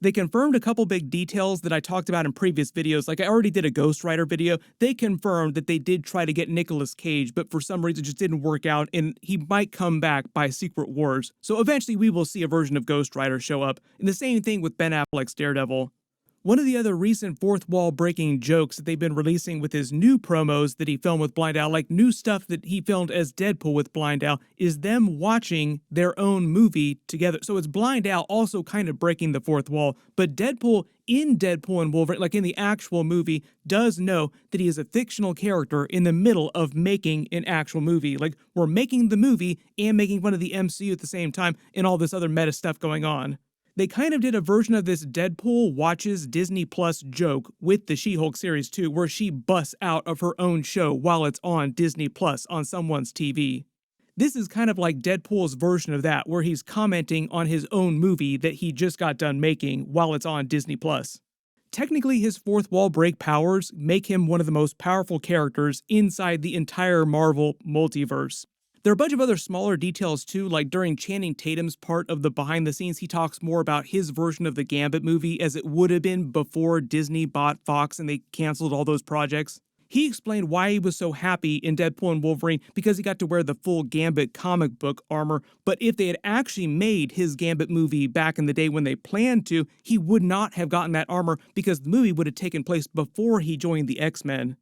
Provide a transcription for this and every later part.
They confirmed a couple big details that I talked about in previous videos, like I already did a Ghost Rider video. They confirmed that they did try to get Nicolas Cage, but for some reason it just didn't work out, and he might come back by Secret Wars. So eventually we will see a version of Ghost Rider show up, and the same thing with Ben Affleck's Daredevil. One of the other recent fourth wall breaking jokes that they've been releasing with his new promos that he filmed with Blind Owl, like new stuff that he filmed as Deadpool with Blind Owl, is them watching their own movie together. So it's Blind Owl also kind of breaking the fourth wall, but Deadpool in Deadpool and Wolverine, like in the actual movie, does know that he is a fictional character in the middle of making an actual movie. Like, we're making the movie and making fun of the MCU at the same time and all this other meta stuff going on. They kind of did a version of this Deadpool watches Disney Plus joke with the She-Hulk series too, where she busts out of her own show while it's on Disney Plus on someone's TV. This is kind of like Deadpool's version of that, where he's commenting on his own movie that he just got done making while it's on Disney Plus. Technically, his fourth wall break powers make him one of the most powerful characters inside the entire Marvel multiverse. There are a bunch of other smaller details too, like during Channing Tatum's part of the behind the scenes, he talks more about his version of the Gambit movie as it would have been before Disney bought Fox and they canceled all those projects. He explained why he was so happy in Deadpool and Wolverine because he got to wear the full Gambit comic book armor, but if they had actually made his Gambit movie back in the day when they planned to, he would not have gotten that armor because the movie would have taken place before he joined the X-Men.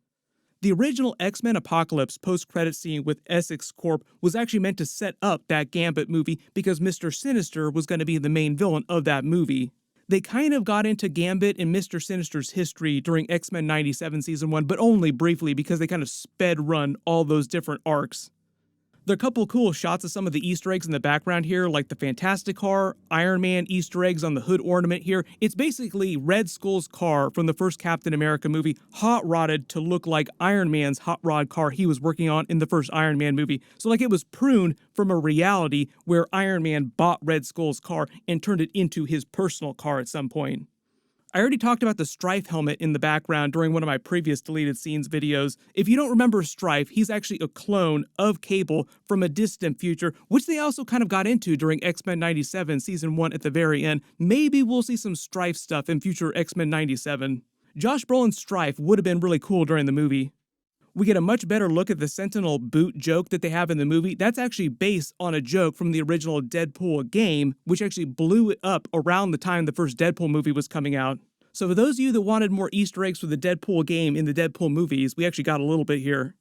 The original X-Men Apocalypse post-credit scene with Essex Corp was actually meant to set up that Gambit movie because Mr. Sinister was going to be the main villain of that movie. They kind of got into Gambit and Mr. Sinister's history during X-Men 97 Season 1, but only briefly because they kind of sped run all those different arcs. There are a couple cool shots of some of the Easter eggs in the background here, like the Fantastic car, Iron Man Easter eggs on the hood ornament here. It's basically Red Skull's car from the first Captain America movie, hot-rodded to look like Iron Man's hot rod car he was working on in the first Iron Man movie. So like it was pruned from a reality where Iron Man bought Red Skull's car and turned it into his personal car at some point. I already talked about the Strife helmet in the background during one of my previous deleted scenes videos. If you don't remember Strife, he's actually a clone of Cable from a distant future, which they also kind of got into during X-Men 97 Season 1 at the very end. Maybe we'll see some Strife stuff in future X-Men 97. Josh Brolin's Strife would have been really cool during the movie. We get a much better look at the Sentinel boot joke that they have in the movie. That's actually based on a joke from the original Deadpool game, which actually blew it up around the time the first Deadpool movie was coming out. So for those of you that wanted more Easter eggs for the Deadpool game in the Deadpool movies, we actually got a little bit here.